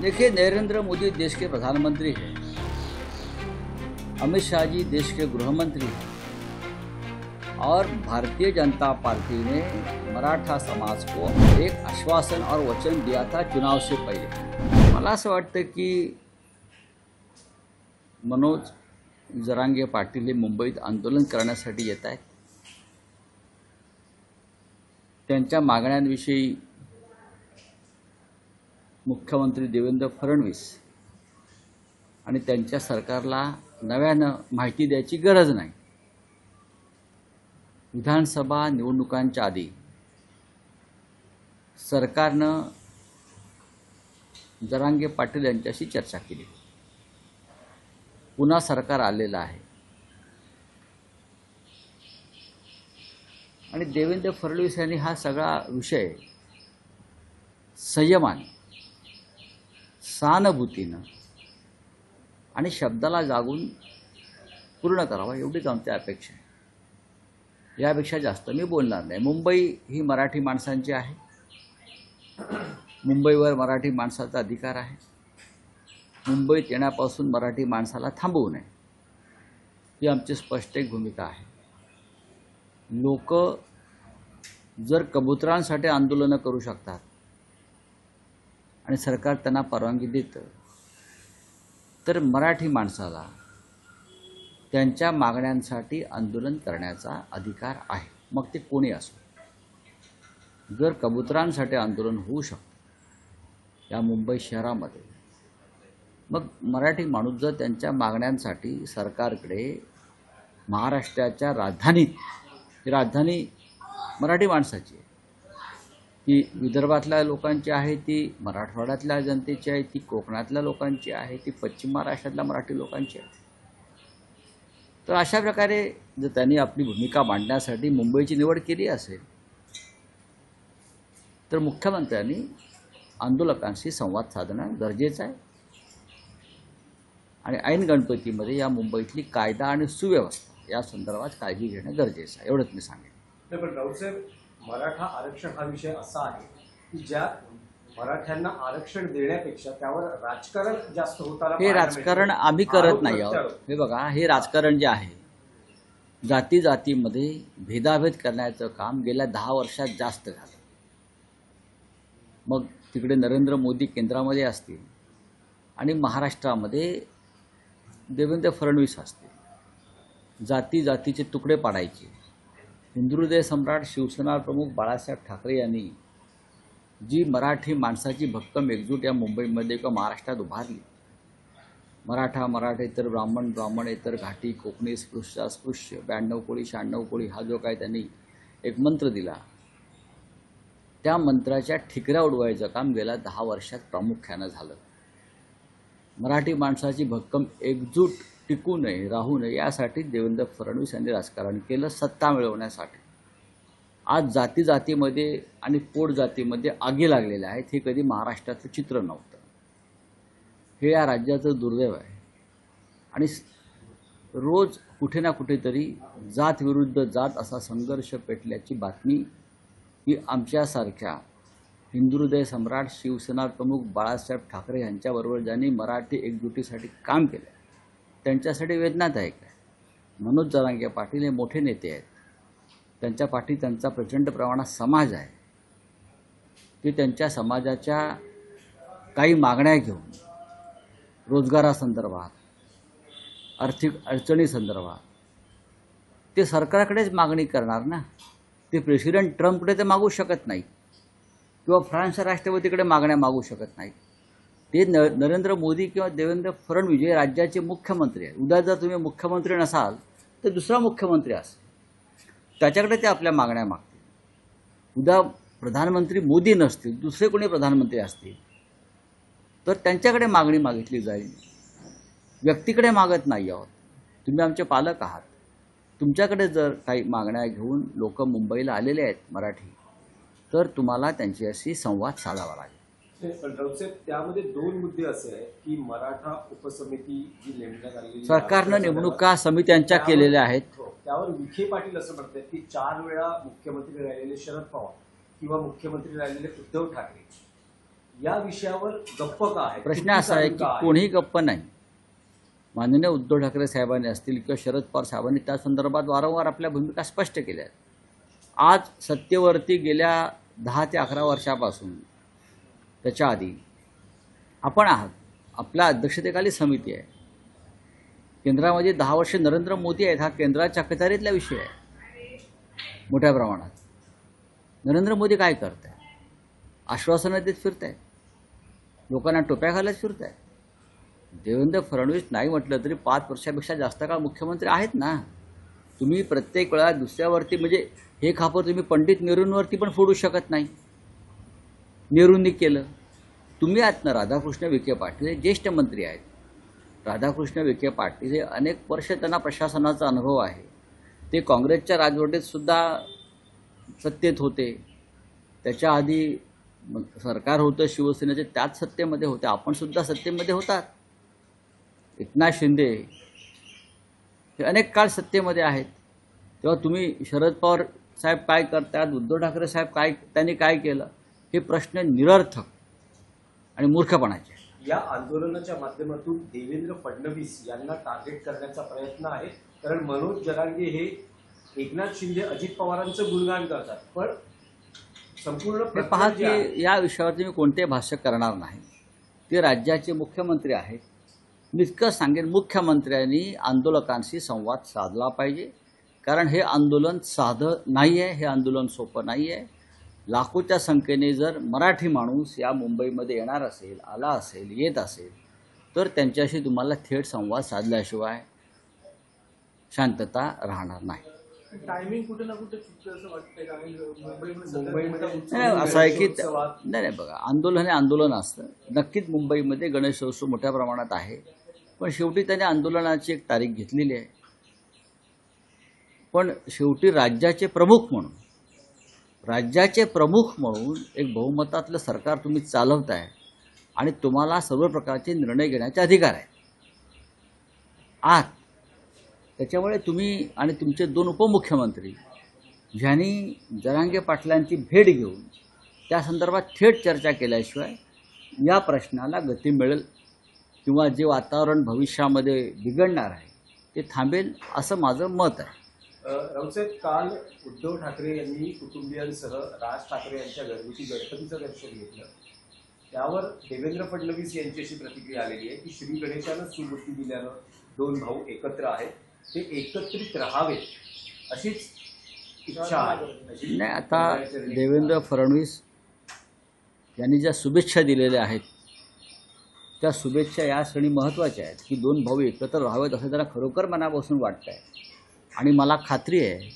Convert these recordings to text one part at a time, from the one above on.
देखिए, नरेंद्र मोदी देश के प्रधानमंत्री हैं, अमित शाह जी देश के गृह मंत्री हैं और भारतीय जनता पार्टी ने मराठा समाज को एक आश्वासन और वचन दिया था चुनाव से पहले। मला असं वाटतं की मनोज जरांगे पाटील हे मुंबईत आंदोलन करण्यासाठी येत आहेत। त्यांच्या मागण्यांविषयी मुख्यमंत्री देवेंद्र फडणवीस आणि त्यांच्या सरकारला नव्यानं माहिती द्यायची गरज नाही। विधानसभा निवडणुकांच्या आधी सरकारनं जरांगे पाटील यांच्याशी चर्चा केली। पुन्हा सरकार आलेलं आहे आणि देवेंद्र फडणवीस यांनी हा सगळा विषय संयमाने, सहानुभूतीनं आणि शब्दाला जागून पूर्ण करावा एवढीच आमची अपेक्षा आहे। यापेक्षा जास्त मी बोलणार नाही। मुंबई ही मराठी माणसांची आहे। मुंबईवर मराठी माणसाचा अधिकार आहे। मुंबईत येण्यापासून मराठी माणसाला थांबवू नये ही आमची स्पष्ट एक भूमिका आहे। लोक जर कबुतरांसाठी आंदोलन करू शकतात आणि सरकार त्यांना परवानगी देतं, तर मराठी माणसाला त्यांच्या मागण्यांसाठी आंदोलन करण्याचा अधिकार आहे, मग ते कोणी असो। जर कबुतरांसाठी आंदोलन होऊ शकतं या मुंबई शहरामध्ये, मग मराठी माणूस जर त्यांच्या मागण्यांसाठी सरकारकडे महाराष्ट्राच्या राजधानीत, ही राजधानी मराठी माणसाची आहे, ती विदर्भातल्या लोकांची आहे, ती मराठवाड्यातल्या जनतेची आहे, ती कोकणातल्या लोकांची आहे, ती पश्चिम महाराष्ट्रातल्या मराठी लोकांची आहे। तर अशा प्रकारे जर त्यांनी आपली भूमिका मांडण्यासाठी मुंबईची निवड केली असेल, तर मुख्यमंत्र्यांनी आंदोलकांशी संवाद साधणं गरजेचं आहे आणि ऐन गणपतीमध्ये या मुंबईतली कायदा आणि सुव्यवस्था या संदर्भात काळजी घेणं गरजेचं आहे, एवढंच मी सांगेन। पण राऊतसाहेब, मराठा आरक्षण हा विषय असा आहे की ज्यात मराठ्यांना आरक्षण देण्यापेक्षा त्यावर राजकारण जास्त होताना हे राजकारण आम्ही करत नाही आहोत। हे बघा, हे राजकारण जे आहे, जाती जातीमध्ये भेदाभेद करण्याचं काम गेल्या 10 वर्षात जास्त झालं। मग तिकडे नरेंद्र मोदी केंद्रामध्ये असतील आणि महाराष्ट्रामध्ये देवेंद्र फडणवीस असतील, जाती जातीचे तुकडे पाडायचे। हिंदुहृदय सम्राट शिवसेना प्रमुख बाळासाहेब ठाकरे यांनी जी मराठी माणसाची भक्कम एकजूट या मुंबईमध्ये किंवा महाराष्ट्रात उभारली, मराठा मराठेतर ब्राह्मण ब्राह्मणेतर घाटी कोकणी स्पृश्य अस्पृश्य 92 कोळी 96 कोळी हा जो काय त्यांनी एक मंत्र दिला, त्या मंत्राच्या ठिकऱ्या उडवायचं काम गेल्या 10 वर्षात प्रामुख्यानं झालं। मराठी माणसाची भक्कम एकजूट टिकू नये, राहू नये यासाठी देवेंद्र फडणवीस यांनी राजकारण केलं, सत्ता मिळवण्यासाठी। आज जाती जातीमध्ये आणि पोट जातीमध्ये आगी लागलेल्या आहेत, हे कधी महाराष्ट्राचं चित्र नव्हतं। हे या राज्याचं दुर्दैव आहे आणि रोज कुठे ना कुठेतरी जात विरुद्ध जात असा संघर्ष पेटल्याची बातमी ही आमच्यासारख्या हिंदुहृदय सम्राट शिवसेना प्रमुख बाळासाहेब ठाकरे यांच्याबरोबर ज्यांनी मराठी एकजुटीसाठी काम केलं त्यांच्यासाठी वेदनादायक आहे। मनोज जरांगे पाटील हे मोठे नेते आहेत, त्यांच्या पाठी त्यांचा प्रचंड प्रमाणात समाज आहे। ते त्यांच्या समाजाच्या काही मागण्या घेऊन रोजगारासंदर्भात, आर्थिक अडचणीसंदर्भात ते सरकारकडेच मागणी करणार ना। ते प्रेसिडेंट ट्रम्पकडे ते मागू शकत नाही किंवा फ्रान्सच्या राष्ट्रपतीकडे मागण्या मागू शकत नाही। ते नरेंद्र मोदी किंवा देवेंद्र फडणवीस जे राज्याचे मुख्यमंत्री आहेत, उद्या जर तुम्ही मुख्यमंत्री नसाल तर दुसरा मुख्यमंत्री असेल, त्याच्याकडे ते आपल्या मागण्या मागतील। उद्या प्रधानमंत्री मोदी नसतील, दुसरे कोणी प्रधानमंत्री असतील तर त्यांच्याकडे मागणी मागितली जाईल। व्यक्तीकडे मागत नाही आहोत। तुम्ही आमचे पालक आहात, तुमच्याकडे जर काही मागण्या घेऊन लोक मुंबईला आलेले आहेत मराठी, तर तुम्हाला त्यांच्याशी संवाद साधावा लागेल। पण राऊतसाहेब, त्यामध्ये 2 मुद्दे असे आहेत की मराठा उपसमिती जी नेमण्यात आलेली सरकारनं नेमणुका समित्यांच्या केलेल्या आहेत, त्यावर विखे पाटील असं म्हणतात की 4 वेळा मुख्यमंत्री राहिलेले शरद पवार किंवा मुख्यमंत्री राहिलेले उद्धव ठाकरे या विषयावर गप्प का आहे? प्रश्न असा आहे की कोणीही गप्प नाही. माननीय उद्धव ठाकरे साहेबांनी असतील किंवा शरद पवार साहेबांनी त्या संदर्भात वारंवार आपल्या भूमिका स्पष्ट केल्या आहेत. आज सत्तेवरती गेल्या 10 ते 11 वर्षापासून त्याच्या आधी आपण आहात. आपल्या अध्यक्षतेखाली समिती आहे. केंद्रामध्ये 10 वर्ष नरेंद्र मोदी आहेत. हा केंद्राच्या अखत्यारीतला विषय आहे मोठ्या प्रमाणात. नरेंद्र मोदी काय करत आहे? आश्वासनं देत फिरत आहेत, लोकांना टोप्या घालत फिरत आहेत. देवेंद्र फडणवीस नाही म्हटलं तरी 5 वर्षापेक्षा जास्त काळ मुख्यमंत्री आहेत ना. तुम्ही प्रत्येक वेळा दुसऱ्यावरती म्हणजे हे खापर तुम्ही पंडित नेहरूंवरती पण फोडू शकत नाही. नेहरूंनी केलं. तुम्ही आहात ना राधाकृष्ण विखे पाटील हे ज्येष्ठ मंत्री आहेत. राधाकृष्ण विखे पाटील हे अनेक वर्ष त्यांना प्रशासनाचा अनुभव आहे. ते काँग्रेसच्या राजवटीत सुद्धा सत्तेत होते. त्याच्या आधी सरकार होतं शिवसेनेचे, त्याच सत्तेमध्ये होते. आपण सुद्धा सत्तेमध्ये होतात. एकनाथ शिंदे हे अनेक काळ सत्तेमध्ये आहेत. तेव्हा तुम्ही शरद पवार साहेब काय करतात, उद्धव ठाकरे साहेब त्यांनी काय केलं, हे प्रश्न निरर्थक आणि मूर्खपणाचे. या आंदोलनाच्या माध्यमातून देवेंद्र फडणवीस यांना टार्गेट करण्याचा प्रयत्न आहे. कारण मनोज जरांगे हे एकनाथ शिंदे अजित पवारांचं गुणगान करतात, पण संपूर्ण पहा की या विषयावरती मी कोणतेही भाष्य करणार नाही. ते राज्याचे मुख्यमंत्री आहेत. मी इतकं सांगेन, मुख्यमंत्र्यांनी आंदोलकांशी संवाद साधला पाहिजे. कारण हे आंदोलन साधं नाही आहे, हे आंदोलन सोपं नाही आहे. लाखोच्या संख्येने जर मराठी माणूस या मुंबईमध्ये येणार असेल, आला असेल, येत असेल, तर त्यांच्याशी तुम्हाला थेट संवाद साधल्याशिवाय शांतता राहणार नाही. टायमिंग कुठे ना कुठे चुकतं असं वाटतंय. मुंबईमध्ये असं आहे की नाही बघा, आंदोलन हे आंदोलन असतं. नक्कीच मुंबईमध्ये गणेशोत्सव मोठ्या प्रमाणात आहे, पण शेवटी त्याने आंदोलनाची एक तारीख घेतलेली आहे. पण शेवटी राज्याचे प्रमुख म्हणून एक बहुमतातलं सरकार तुम्ही चालवताय आणि तुम्हाला सर्व प्रकारचे निर्णय घेण्याचे अधिकार आहे आत. त्याच्यामुळे तुम्ही आणि तुमचे 2 उपमुख्यमंत्री ज्यांनी जरांगे पाटलांची भेट घेऊन त्या संदर्भात थेट चर्चा केल्याशिवाय या प्रश्नाला गती मिळेल किंवा जे वातावरण भविष्यामध्ये बिघडणार आहे ते थांबेल असं माझं मत आहे. राऊतसाहेब, काल उद्धव ठाकरे यांनी कुटुंबियांसह राज ठाकरे यांच्या घरगुती गणपतीचं दर्शन घेतलं. त्यावर देवेंद्र फडणवीस यांची अशी प्रतिक्रिया आलेली आहे की श्री गणेशानं सुबुद्धी दिल्यानं 2 भाऊ एकत्र आहेत, ते एकत्रित राहावेत अशीच इच्छा आहे. नाही, आता देवेंद्र फडणवीस यांनी ज्या शुभेच्छा दिलेल्या आहेत त्या शुभेच्छा या क्षणी महत्त्वाच्या आहेत की 2 भाऊ एकत्र राहावेत असं त्यांना खरोखर मनापासून वाटतं आहे. आणि मला खात्री आहे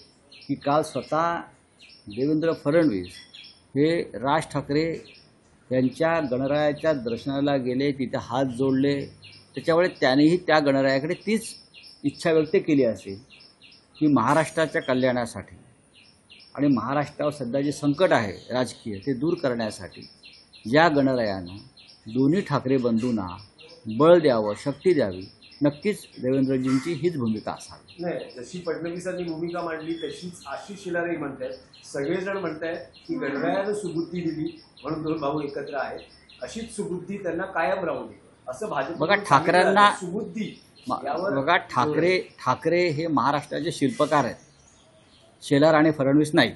की काल स्वतः देवेंद्र फडणवीस हे राज ठाकरे यांच्या गणरायाच्या दर्शनाला गेले, तिथे हात जोडले. त्याच्यामुळे त्यानेही त्या गणरायाकडे तीच इच्छा व्यक्त केली असेल की महाराष्ट्राच्या कल्याणासाठी आणि महाराष्ट्रावर सध्या जे संकट आहे राजकीय ते दूर करण्यासाठी या गणरायानं दोन्ही ठाकरे बंधूंना बळ द्यावं, शक्ती द्यावी. नक्कीच देवेंद्रजींची हीच भूमिका असावी. नाही, जशी फडणवीसांनी भूमिका मांडली तशीच आशिष शेलारही म्हणतायत. सगळेजण म्हणतायत की गणरायानं सुबुद्धी दिली म्हणून 2 भाऊ एकत्र आहेत, अशीच सुबुद्धी त्यांना कायम राहू दे असं भाजप. बघा, ठाकरेंना सुबुद्धी बघा, ठाकरे हे महाराष्ट्राचे शिल्पकार आहेत, शेलार आणि फडणवीस नाही.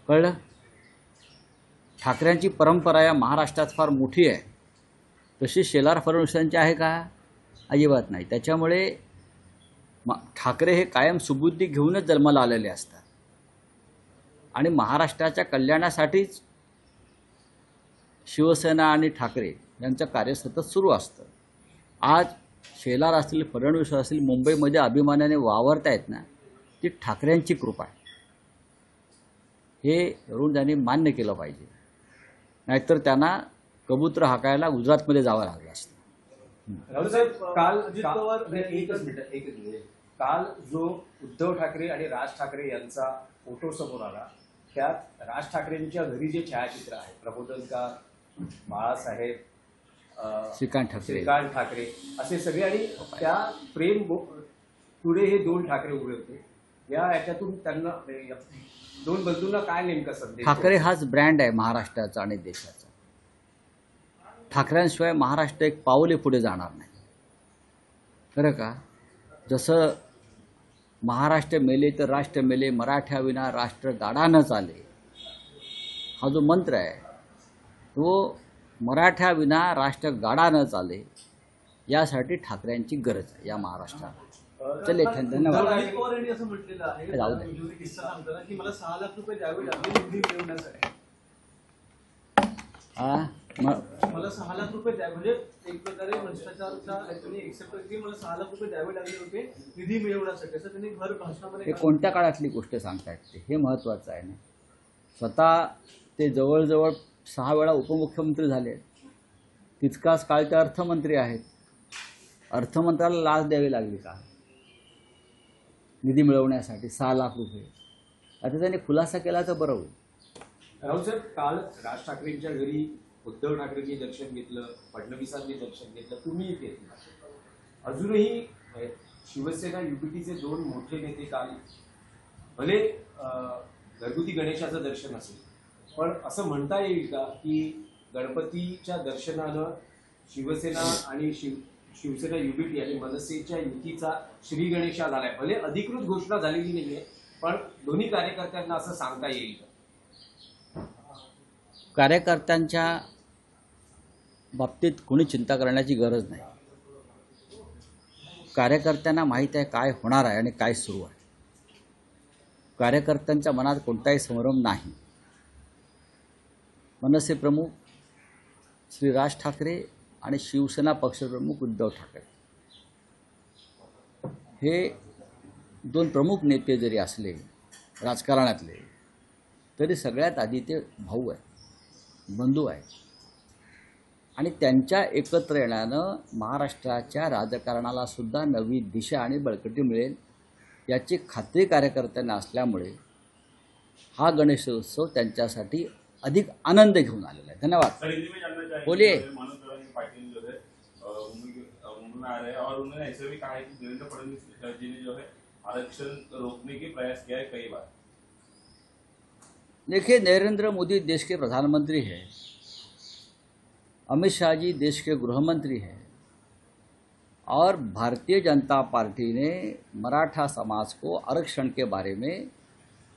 कळलं? ठाकरेंची परंपरा या महाराष्ट्रात फार मोठी आहे. तशी शेलार फडणवीसांची आहे का? अजिबात नाही. त्याच्यामुळे ठाकरे हे कायम सुबुद्धी घेऊनच जन्माला आलेले असतात आणि महाराष्ट्राच्या कल्याणासाठीच शिवसेना आणि ठाकरे यांचं कार्य सतत सुरू असतं. आज शेलार असतील, फडणवीस असतील, मुंबईमध्ये अभिमानाने वावरतायत ना, ती ठाकरेंची कृपा आहे. हे तरुण त्यांनी मान्य केलं पाहिजे, नाहीतर त्यांना कबूतर हाकायला गुजरातमध्ये जावं लागलं असतं. राऊतसाहेब, काल जो उद्धव ठाकरे आणि राज ठाकरे यांचा फोटो समोर आला, त्यात राज ठाकरेंच्या घरी जे छायाचित्र आहे, प्रबोधनकार, बाळासाहेब, श्रीकांत ठाकरे असे सगळे, आणि त्या प्रेम पुढे हे 2 ठाकरे उभे होते. या याच्यातून त्यांना 2 बंधूंना काय नेमका संदेश? ठाकरे हाच ब्रँड आहे महाराष्ट्राचा आणि देशाचा. ठाकरेंशिवाय महाराष्ट्र एक पाऊले पुढे जाणार नाही. खरं का? जसं महाराष्ट्र मेले तर राष्ट्र मेले, मराठ्याविना राष्ट्र गाडा न चाले, हा जो मंत्र आहे तो मराठ्याविना राष्ट्र गाडा न चाले यासाठी ठाकरेंची गरज आहे या महाराष्ट्राला. चले, धन्यवाद. अजित पवार यांनी असं म्हटलेलं आहे, जाऊ दे. जो किस्सा सांगताना की मला 6 लाख रुपये द्यावे लागले निधी मिळवण्यासाठी. मला 6 लाख रुपये द्या, म्हणजे एक प्रकारे भ्रष्टाचारचा त्यांनी एक्सेप्ट केली की मला 6 लाख रुपये द्यावे लागले होते निधी मिळवण्यासाठी, असं त्यांनी भर भाषणामध्ये. हे कोणत्या काळातली गोष्ट सांगतायत ते, हे महत्त्वाचं आहे ना. स्वतः ते जवळजवळ 6 वेळा उपमुख्यमंत्री झाले, तितकाच काळ ते अर्थमंत्री आहेत. अर्थमंत्र्याला लाच द्यावी लागली का निधी मिळवण्यासाठी 6 लाख रुपये? आता त्यांनी खुलासा केला तर बरं होईल. राहुल साहेब, काल राज ठाकरेंच्या घरी उद्धव ठाकरेंनी दर्शन घेतलं, फडणवीसांनी दर्शन घेतलं, तुम्ही घेतलं. अजूनही शिवसेना युपीटीचे 2 मोठे नेते काल भले घरगुती गणेशाचं दर्शन असेल, पण असं म्हणता येईल का की गणपतीच्या दर्शनानं शिवसेना आणि शिवसेना युपीटी आणि मनसेच्या युतीचा श्री गणेशा झालाय? भले अधिकृत घोषणा झालेली नाहीये, पण दोन्ही कार्यकर्त्यांना असं सांगता येईल का? कार्यकर्त्यांच्या बाबतीत कोणी चिंता करण्याची गरज नाही. कार्यकर्त्यांना माहीत आहे काय होणार आहे आणि काय सुरू आहे. कार्यकर्त्यांच्या मनात कोणताही संभ्रम नाही. मनसे प्रमुख श्री राज ठाकरे आणि शिवसेना पक्षप्रमुख उद्धव ठाकरे हे 2 प्रमुख नेते जरी असले राजकारणातले, तरी सगळ्यात आधी ते भाऊ आहेत, बंधू आहेत. आणि त्यांच्या एकत्र येण्यानं महाराष्ट्राच्या राजकारणाला सुद्धा नवी दिशा आणि बळकटी मिळेल याची खात्री कार्यकर्त्यांना असल्यामुळे हा गणेशोत्सव त्यांच्यासाठी अधिक आनंद घेऊन आलेला आहे. धन्यवाद. बोलिए. पाटिल जो है मुंबई आ रहे हैं और उन्होंने ऐसे भी कहा है कि देवेंद्र फडणवीस जी ने जो है आरक्षण रोकने के प्रयास किया है कई बार. देखिए, नरेंद्र मोदी देश के प्रधानमंत्री हैं, अमित शाह जी देश के गृहमंत्री हैं, और भारतीय जनता पार्टी ने मराठा समाज को आरक्षण के बारे में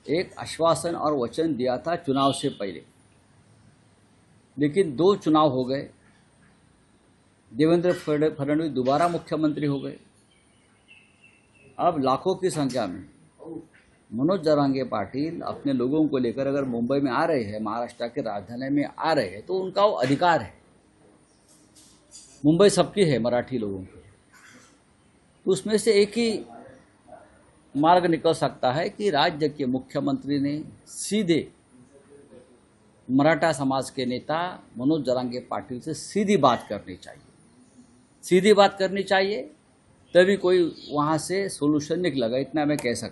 एक आश्वासन और वचन दिया था चुनाव से पहले. लेकिन 2 चुनाव हो गए, देवेंद्र फडणवीस दोबारा मुख्यमंत्री हो गए. अब लाखों की संख्या में मनोज जरांगे पाटिल अपने लोगों को लेकर अगर मुंबई में आ रहे हैं, महाराष्ट्र के राजधानी में आ रहे हैं, तो उनका वो अधिकार है. मुंबई सबकी है, मराठी लोगों की. तो उसमें से एक ही मार्ग निकल सकता है कि राज्य के मुख्यमंत्री ने सीधे मराठा समाज के नेता मनोज जरांगे पाटिल से सीधी बात करनी चाहिए. सीधी बात करनी चाहिए, तभी कोई वहाँ से सोल्यूशन निकलेगा, इतना मैं कह सकता हूँ.